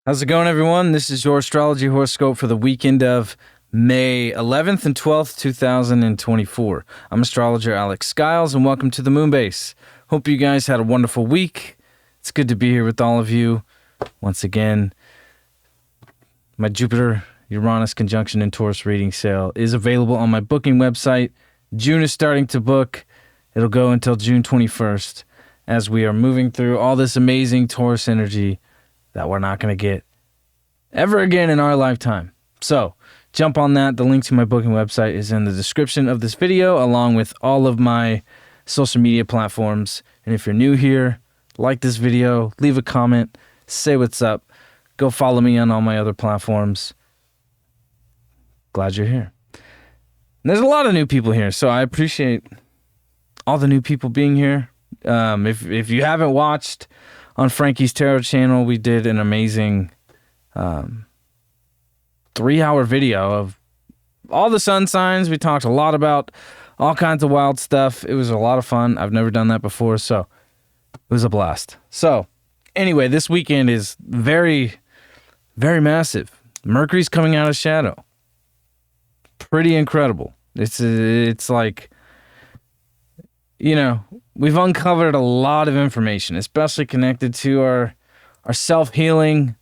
How's it going, everyone? This is your Astrology Horoscope for the weekend of May 11th and 12th, 2024. I'm astrologer Alex Skyles, and welcome to the Moonbase. Hope you guys had a wonderful week. It's good to be here with all of you. Once again, my Jupiter-Uranus conjunction in Taurus reading sale is available on my booking website. June is starting to book. It'll go until June 21st as we are moving through all this amazing Taurus energy that we're not going to get ever again in our lifetime. So jump on that. The link to my booking website is in the description of this video, along with all of my social media platforms. And if you're new here, like this video, leave a comment, say what's up, go follow me on all my other platforms. Glad you're here. And there's a lot of new people here, so I appreciate all the new people being here. If you haven't watched on Frankie's Tarot channel, we did an amazing 3-hour video of all the sun signs. We talked a lot about all kinds of wild stuff. It was a lot of fun. I've never done that before, so it was a blast. So anyway, this weekend is very, very massive. Mercury's coming out of shadow. Pretty incredible. It's like, you know, we've uncovered a lot of information, especially connected to our self-healing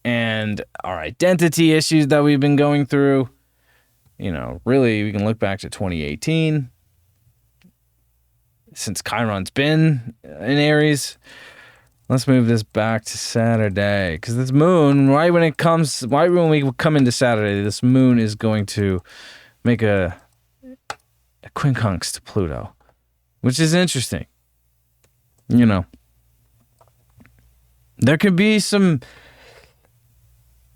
and our identity issues that we've been going through. You know, really, we can look back to 2018, since Chiron's been in Aries. Let's move this back to Saturday, because this moon, right when we come into Saturday, this moon is going to make a quincunx to Pluto, which is interesting. You know, there could be some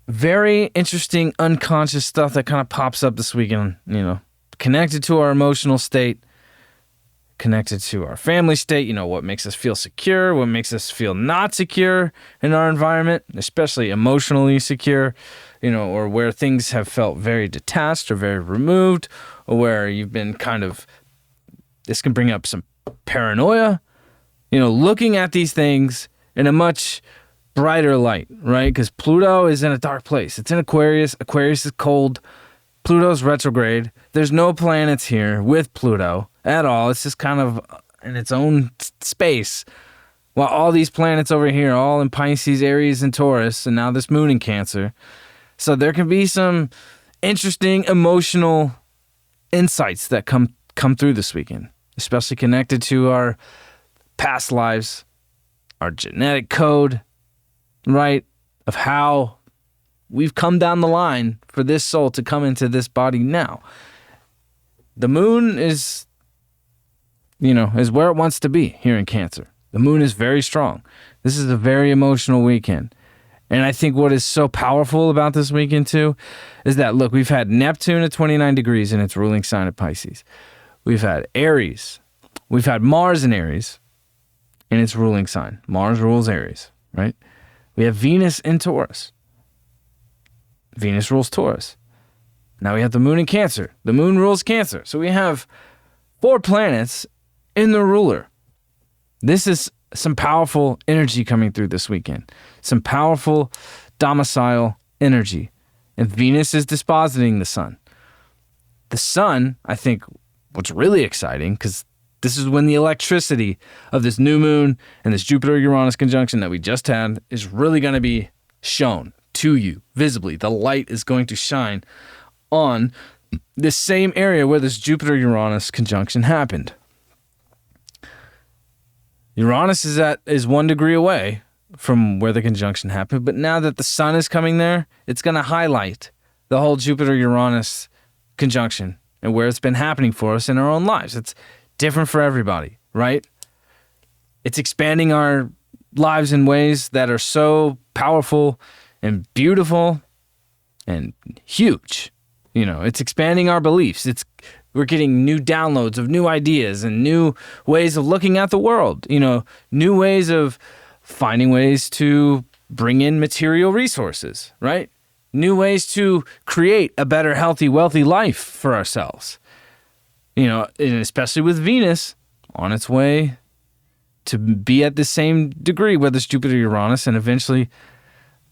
very interesting unconscious stuff that kind of pops up this weekend, you know, connected to our emotional state, connected to our family state, you know, what makes us feel secure, what makes us feel not secure in our environment, especially emotionally secure, you know, or where things have felt very detached or very removed, or where you've been kind of, this can bring up some paranoia, you know, looking at these things in a much brighter light, right? Because Pluto is in a dark place. It's in Aquarius. Aquarius is cold. Pluto's retrograde. There's no planets here with Pluto at all. It's just kind of in its own space. While all these planets over here, all in Pisces, Aries, and Taurus, and now this moon in Cancer. So there can be some interesting emotional insights that come through this weekend, especially connected to our past lives, our genetic code, right, of how we've come down the line for this soul to come into this body now. The moon is, you know, is where it wants to be here in Cancer. The moon is very strong. This is a very emotional weekend. And I think what is so powerful about this weekend too is that, look, we've had Neptune at 29 degrees in its ruling sign of Pisces. We've had Aries. We've had Mars in Aries in its ruling sign. Mars rules Aries, right? We have Venus in Taurus. Venus rules Taurus. Now we have the moon in Cancer. The moon rules Cancer. So we have 4 planets in the ruler. This is some powerful energy coming through this weekend. Some powerful domicile energy. And Venus is dispositing the sun. The sun, I think, what's really exciting, because this is when the electricity of this new moon and this Jupiter-Uranus conjunction that we just had is really going to be shown to you visibly. The light is going to shine on this same area where this Jupiter-Uranus conjunction happened. Uranus is 1 degree away from where the conjunction happened, but now that the sun is coming there, it's going to highlight the whole Jupiter-Uranus conjunction and where it's been happening for us in our own lives. It's different for everybody, right? It's expanding our lives in ways that are so powerful and beautiful and huge. You know, it's expanding our beliefs. We're getting new downloads of new ideas and new ways of looking at the world, new ways of finding ways to bring in material resources, right? New ways to create a better, healthy, wealthy life for ourselves. And especially with Venus on its way to be at the same degree, whether it's Jupiter, Uranus, and eventually,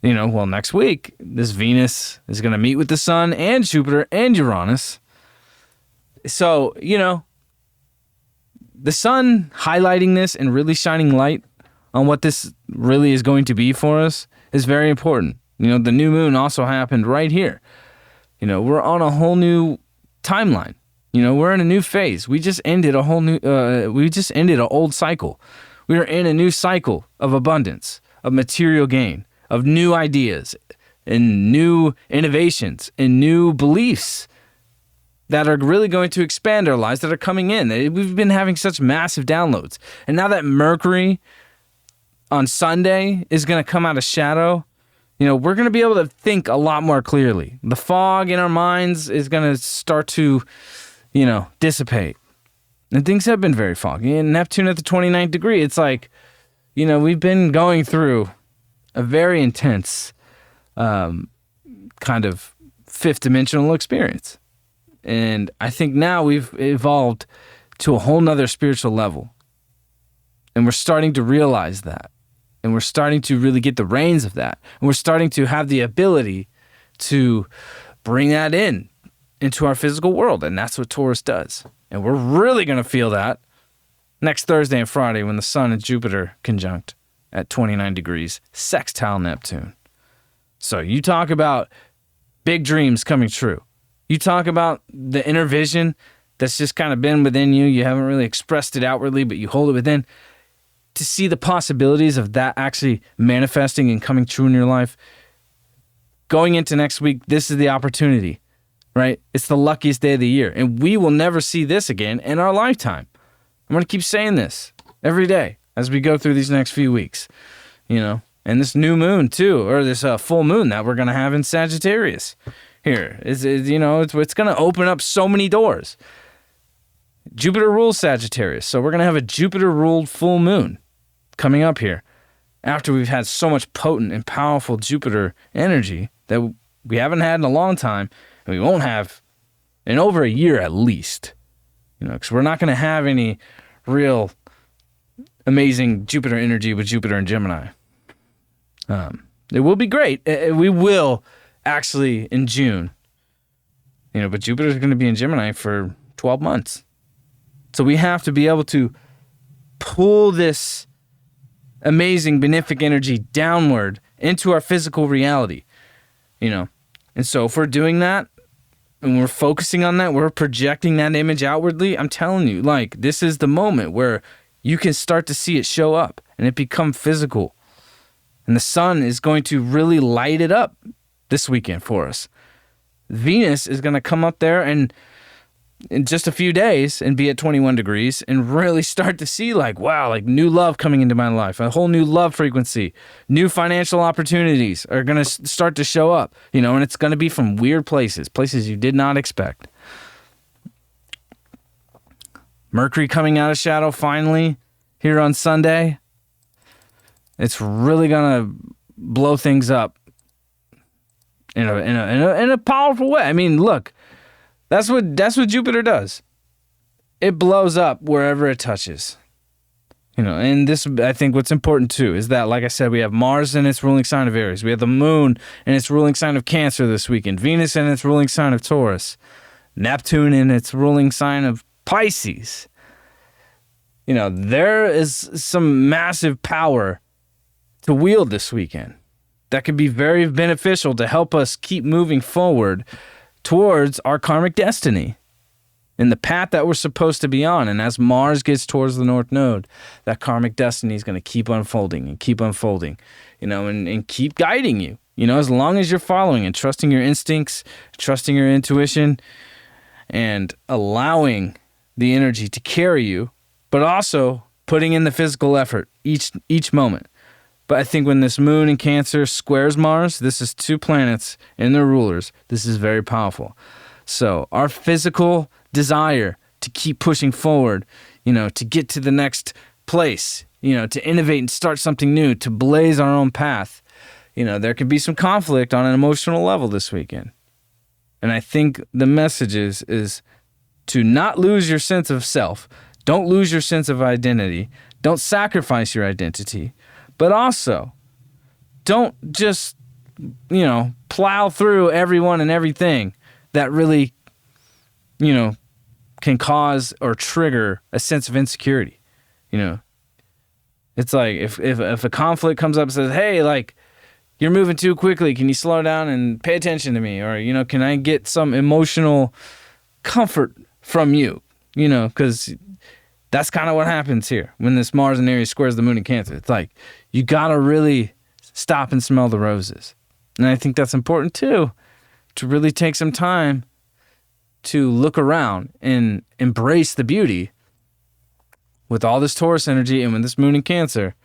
next week, this Venus is going to meet with the Sun and Jupiter and Uranus. So, the Sun highlighting this and really shining light on what this really is going to be for us is very important. The new moon also happened right here. We're on a whole new timeline. We're in a new phase. We just ended an old cycle. We are in a new cycle of abundance, of material gain, of new ideas and new innovations and new beliefs that are really going to expand our lives, that are coming in. We've been having such massive downloads. And now that Mercury on Sunday is going to come out of shadow, we're going to be able to think a lot more clearly. The fog in our minds is going to start to, dissipate. And things have been very foggy. And Neptune at the 29th degree, it's like, we've been going through a very intense kind of fifth dimensional experience. And I think now we've evolved to a whole nother spiritual level. And we're starting to realize that. And we're starting to really get the reins of that. And we're starting to have the ability to bring that into our physical world. And that's what Taurus does. And we're really going to feel that next Thursday and Friday when the Sun and Jupiter conjunct at 29 degrees, sextile Neptune. So you talk about big dreams coming true. You talk about the inner vision that's just kind of been within you. You haven't really expressed it outwardly, but you hold it within. To see the possibilities of that actually manifesting and coming true in your life, going into next week, this is the opportunity, right? It's the luckiest day of the year, and we will never see this again in our lifetime. I'm going to keep saying this every day as we go through these next few weeks, and this new moon too, or this full moon that we're going to have in Sagittarius here it's going to open up so many doors. Jupiter rules Sagittarius, so we're going to have a Jupiter-ruled full moon coming up here after we've had so much potent and powerful Jupiter energy that we haven't had in a long time, and we won't have in over a year at least, because we're not going to have any real amazing Jupiter energy with Jupiter and Gemini. It will be great. We will actually in June, but Jupiter is going to be in Gemini for 12 months. So we have to be able to pull this amazing benefic energy downward into our physical reality, And so if we're doing that and we're focusing on that, we're projecting that image outwardly, I'm telling you, this is the moment where you can start to see it show up and it become physical. And the Sun is going to really light it up this weekend for us. Venus is going to come up there and in just a few days and be at 21 degrees and really start to see new love coming into my life, a whole new love frequency, new financial opportunities are going to start to show up, and it's going to be from weird places you did not expect. Mercury coming out of shadow finally here on Sunday. It's really going to blow things up in a powerful way. I mean, look, that's what Jupiter does. It blows up wherever it touches. And this, I think what's important too, is that, like I said, we have Mars in its ruling sign of Aries. We have the Moon in its ruling sign of Cancer this weekend. Venus in its ruling sign of Taurus. Neptune in its ruling sign of Pisces. There is some massive power to wield this weekend that could be very beneficial to help us keep moving forward towards our karmic destiny and the path that we're supposed to be on. And as Mars gets towards the North Node, that karmic destiny is going to keep unfolding and keep unfolding, and keep guiding you, as long as you're following and trusting your instincts, trusting your intuition, and allowing the energy to carry you, but also putting in the physical effort each moment. But I think when this moon in Cancer squares Mars, this is two planets and their rulers. This is very powerful. So our physical desire to keep pushing forward, to get to the next place, to innovate and start something new, to blaze our own path. There could be some conflict on an emotional level this weekend. And I think the message is to not lose your sense of self. Don't lose your sense of identity. Don't sacrifice your identity. But also, don't just, plow through everyone and everything that really, can cause or trigger a sense of insecurity. It's like if a conflict comes up and says, hey, like, you're moving too quickly. Can you slow down and pay attention to me? Or, can I get some emotional comfort from you? Because that's kind of what happens here when this Mars in Aries squares the moon in Cancer. It's like, you got to really stop and smell the roses. And I think that's important too, to really take some time to look around and embrace the beauty with all this Taurus energy and with this moon in Cancer,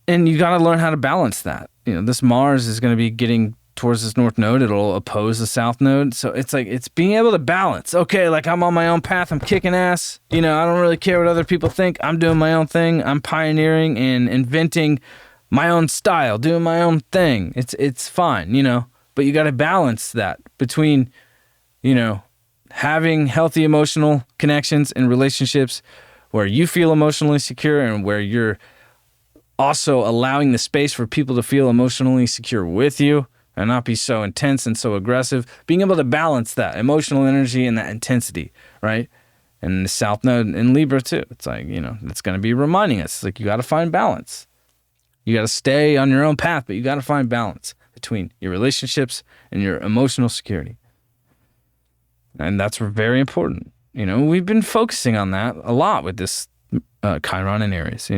And you got to learn how to balance that. This Mars is going to be getting towards this north node. It'll oppose the south node. So it's like, it's being able to balance. Okay, like I'm on my own path. I'm kicking ass. I don't really care what other people think. I'm doing my own thing. I'm pioneering and inventing my own style, doing my own thing. It's fine, But you got to balance that between, having healthy emotional connections and relationships where you feel emotionally secure and where you're also allowing the space for people to feel emotionally secure with you and not be so intense and so aggressive. Being able to balance that emotional energy and that intensity, right? And the South Node in Libra too. It's like, it's going to be reminding us, like, you got to find balance. You got to stay on your own path, but you got to find balance between your relationships and your emotional security. And that's very important. We've been focusing on that a lot with this Chiron in Aries,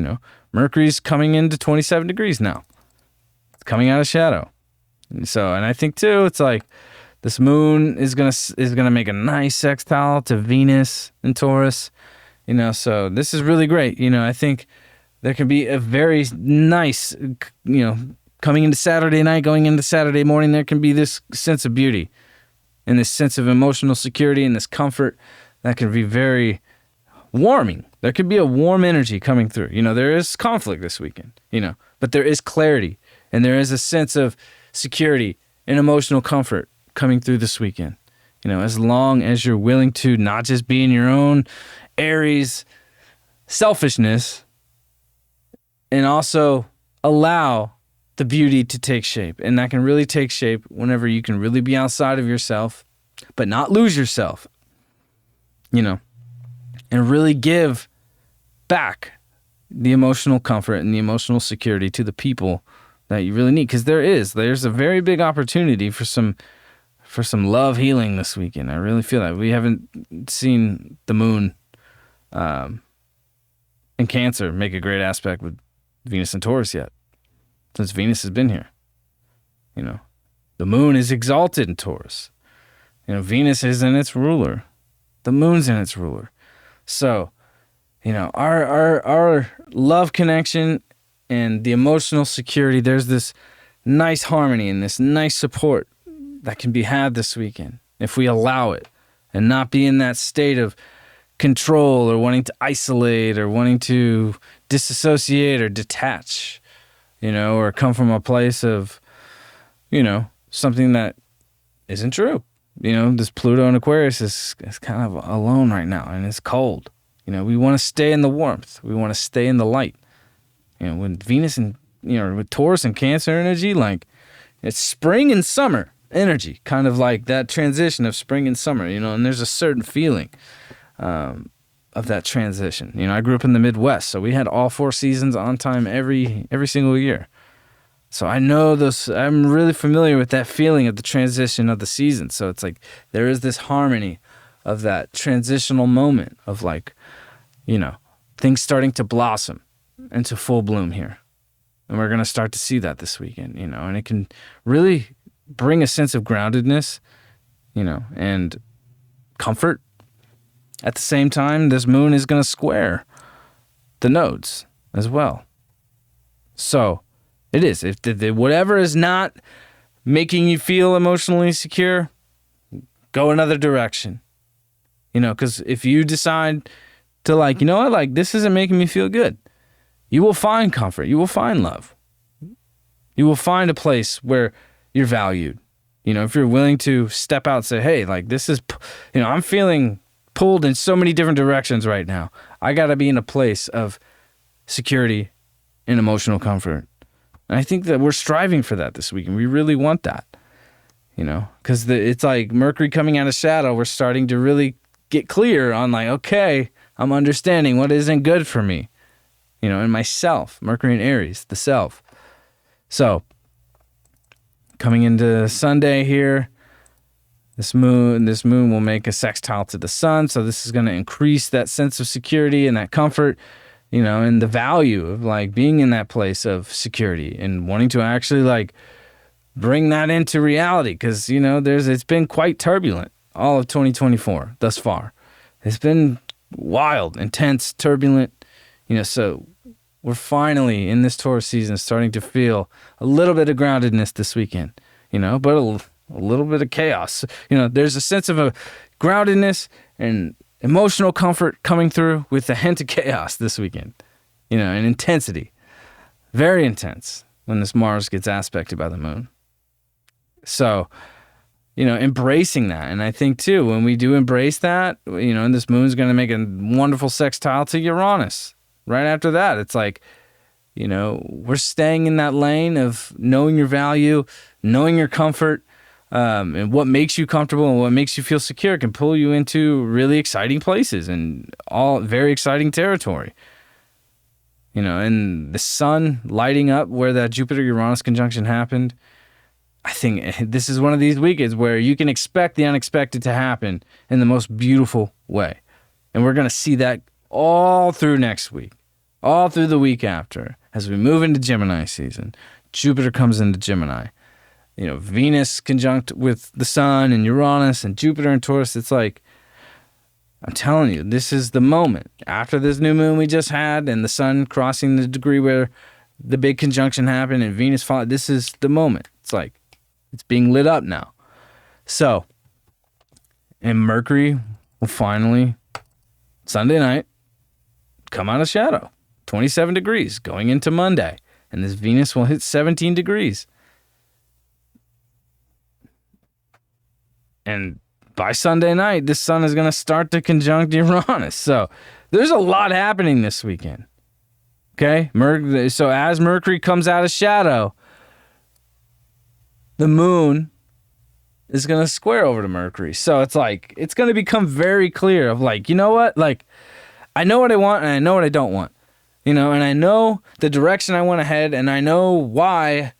Mercury's coming into 27 degrees now. It's coming out of shadow. So, and I think too, it's like this moon is gonna make a nice sextile to Venus in Taurus. So this is really great. I think there can be a very nice, coming into Saturday night, going into Saturday morning, there can be this sense of beauty and this sense of emotional security and this comfort that can be very warming. There could be a warm energy coming through. There is conflict this weekend, but there is clarity and there is a sense of security and emotional comfort coming through this weekend. As long as you're willing to not just be in your own Aries selfishness and also allow the beauty to take shape. And that can really take shape whenever you can really be outside of yourself, but not lose yourself, and really give back the emotional comfort and the emotional security to the people that you really need. Because there's a very big opportunity for some love healing this weekend. I really feel that. We haven't seen the moon in Cancer make a great aspect with Venus and Taurus yet, since Venus has been here. The moon is exalted in Taurus. Venus is in its ruler. The moon's in its ruler. So, our love connection and the emotional security, there's this nice harmony and this nice support that can be had this weekend if we allow it and not be in that state of control or wanting to isolate or wanting to disassociate or detach, or come from a place of, something that isn't true. This Pluto in Aquarius is kind of alone right now and it's cold. We want to stay in the warmth. We want to stay in the light. When Venus and, with Taurus and Cancer energy, like it's spring and summer energy, kind of like that transition of spring and summer, and there's a certain feeling of that transition. I grew up in the Midwest, so we had all 4 seasons on time every single year. So I know I'm really familiar with that feeling of the transition of the season. So it's like there is this harmony of that transitional moment of like, things starting to blossom into full bloom here. And we're going to start to see that this weekend, and it can really bring a sense of groundedness, and comfort. At the same time, this moon is going to square the nodes as well. So it is. If whatever is not making you feel emotionally secure, go another direction. Because if you decide to like, you know what, like this isn't making me feel good, you will find comfort. You will find love. You will find a place where you're valued. If you're willing to step out and say, hey, like this is, I'm feeling pulled in so many different directions right now. I got to be in a place of security and emotional comfort. And I think that we're striving for that this week, and we really want that, because it's like Mercury coming out of shadow. We're starting to really get clear on like, okay, I'm understanding what isn't good for me, in myself. Mercury in Aries, the self. So coming into Sunday here, this moon will make a sextile to the sun. So this is going to increase that sense of security and that comfort, and the value of like being in that place of security and wanting to actually like bring that into reality. Cause it's been quite turbulent all of 2024 thus far. It's been wild, intense, turbulent, so we're finally in this Taurus season starting to feel a little bit of groundedness this weekend, but a little bit of chaos. There's a sense of a groundedness and emotional comfort coming through with a hint of chaos this weekend, and intensity. Very intense when this Mars gets aspected by the moon. So, embracing that. And I think too, when we do embrace that, and this moon's going to make a wonderful sextile to Uranus. Right after that, it's like, we're staying in that lane of knowing your value, knowing your comfort, and what makes you comfortable and what makes you feel secure can pull you into really exciting places and all very exciting territory. And the sun lighting up where that Jupiter-Uranus conjunction happened, I think this is one of these weekends where you can expect the unexpected to happen in the most beautiful way. And we're going to see that all through next week, all through the week after, as we move into Gemini season. Jupiter comes into Gemini. Venus conjunct with the sun and Uranus and Jupiter and Taurus. It's like, I'm telling you, this is the moment. After this new moon we just had and the sun crossing the degree where the big conjunction happened and Venus followed, this is the moment. It's like, it's being lit up now. So, and Mercury will finally, Sunday night, come out of shadow. 27 degrees going into Monday. And this Venus will hit 17 degrees. And by Sunday night, this sun is going to start to conjunct Uranus. So there's a lot happening this weekend. Okay? So as Mercury comes out of shadow, the moon is going to square over to Mercury. So it's like, it's going to become very clear of like, you know what? Like, I know what I want and I know what I don't want. And I know the direction I want to head, and I know why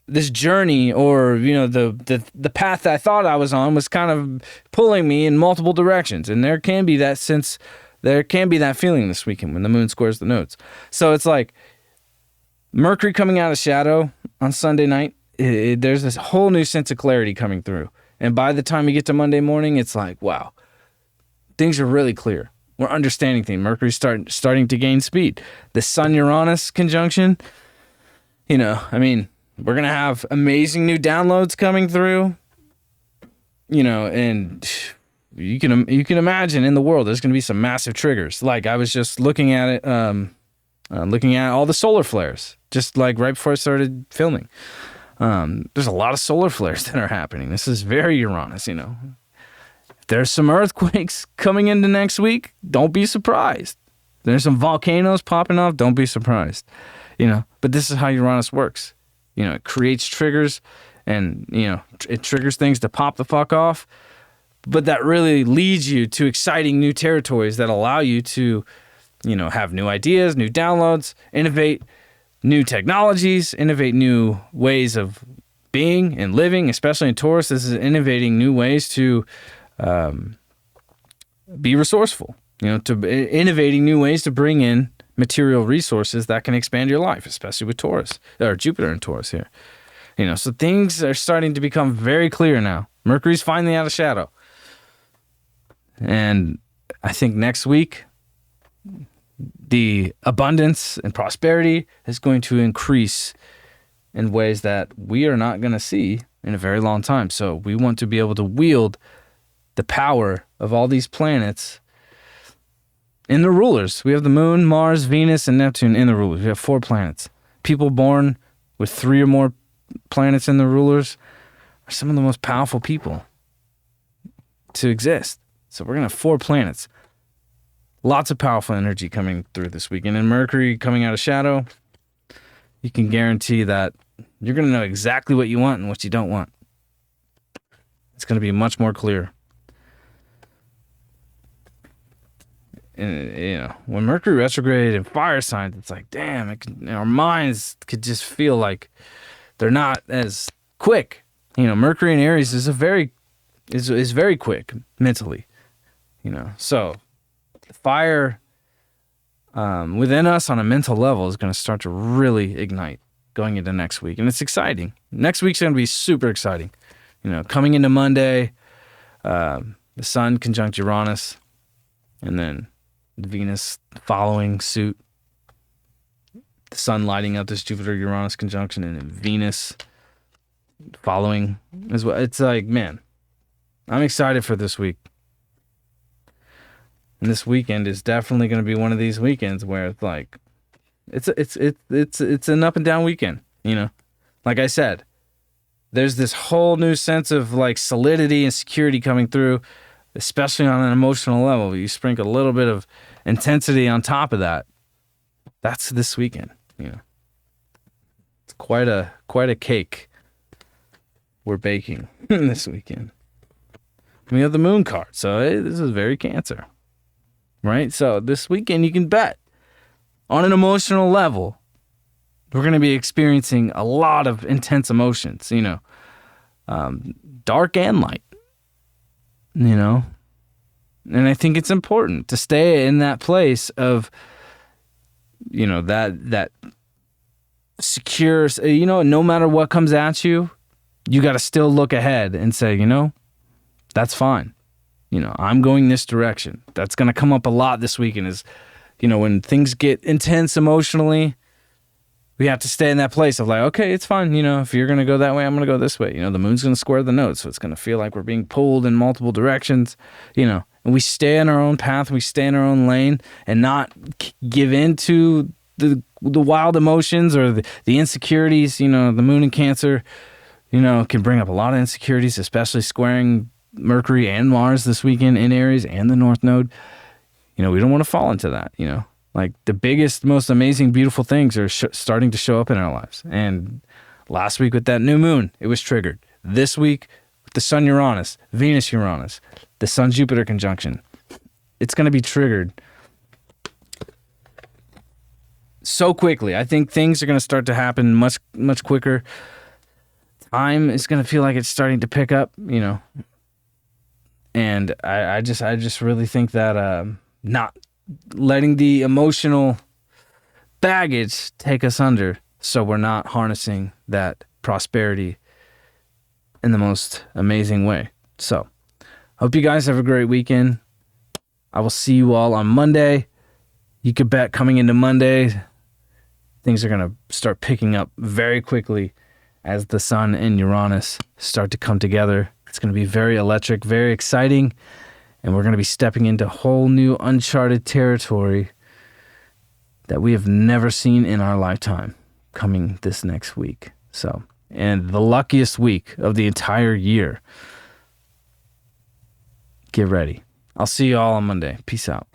this journey or, the path that I thought I was on was kind of pulling me in multiple directions. And there can be that sense, there can be that feeling this weekend when the moon squares the nodes. So it's like Mercury coming out of shadow on Sunday night, there's this whole new sense of clarity coming through. And by the time you get to Monday morning, it's like, wow, things are really clear. We're understanding things. Mercury's starting to gain speed. The Sun-Uranus conjunction, we're going to have amazing new downloads coming through, and you can imagine in the world, there's going to be some massive triggers. Like I was just looking at it, looking at all the solar flares, just like right before I started filming. There's a lot of solar flares that are happening. This is very Uranus, If there's some earthquakes coming into next week, don't be surprised. There's some volcanoes popping off, don't be surprised. But this is how Uranus works. It creates triggers and, it triggers things to pop the fuck off. But that really leads you to exciting new territories that allow you to, have new ideas, new downloads, innovate new technologies, innovate new ways of being and living, especially in Taurus. This is innovating new ways to be resourceful, innovating new ways to bring in material resources that can expand your life, especially with Taurus, or Jupiter in Taurus here. So things are starting to become very clear now. Mercury's finally out of shadow. And I think next week, the abundance and prosperity is going to increase in ways that we are not going to see in a very long time. So we want to be able to wield the power of all these planets in the rulers. We have the moon, Mars, Venus, and Neptune in the rulers. We have 4 planets. People born with 3 or more planets in the rulers are some of the most powerful people to exist. So we're going to have 4 planets. Lots of powerful energy coming through this weekend. And Mercury coming out of shadow, you can guarantee that you're going to know exactly what you want and what you don't want. It's going to be much more clear. And, you know, when Mercury retrograde in fire signs, it's like, damn, our minds could just feel like they're not as quick. You know, Mercury in Aries is very quick mentally. You know, so the fire within us on a mental level is going to start to really ignite going into next week, and it's exciting. Next week's going to be super exciting. You know, coming into Monday, the Sun conjunct Uranus, and then Venus following suit. The Sun lighting up this Jupiter-Uranus conjunction, and then Venus following as well. It's like, man, I'm excited for this week. And this weekend is definitely going to be one of these weekends where it's like, it's an up and down weekend, you know. Like I said, there's this whole new sense of like solidity and security coming through, especially on an emotional level. You sprinkle a little bit of intensity on top of that. That's this weekend, you know. It's quite a cake we're baking this weekend. We have the moon card, so this is very Cancer, right? So this weekend you can bet on an emotional level, we're going to be experiencing a lot of intense emotions, you know, dark and light, you know. And I think it's important to stay in that place of, you know, that secure, you know, no matter what comes at you, you got to still look ahead and say, you know, that's fine. You know, I'm going this direction. That's going to come up a lot this weekend is, you know, when things get intense emotionally, we have to stay in that place of like, okay, it's fine. You know, if you're going to go that way, I'm going to go this way. You know, the moon's going to square the node, so it's going to feel like we're being pulled in multiple directions, you know, and we stay in our own path, we stay in our own lane and not give in to the wild emotions or the insecurities. You know, the moon in Cancer, you know, can bring up a lot of insecurities, especially squaring Mercury and Mars this weekend in Aries and the North Node. You know, we don't want to fall into that, you know. Like the biggest, most amazing, beautiful things are starting to show up in our lives. And last week with that new moon, it was triggered. This week with the Sun Uranus, Venus Uranus, the Sun Jupiter conjunction, it's going to be triggered so quickly. I think things are going to start to happen much, much quicker. Time is going to feel like it's starting to pick up, you know. And I just really think that not letting the emotional baggage take us under, so we're not harnessing that prosperity in the most amazing way. So, hope you guys have a great weekend. I will see you all on Monday. You could bet coming into Monday, things are going to start picking up very quickly as the Sun and Uranus start to come together. It's going to be very electric, very exciting, and we're going to be stepping into whole new uncharted territory that we have never seen in our lifetime coming this next week. So, and the luckiest week of the entire year. Get ready. I'll see you all on Monday. Peace out.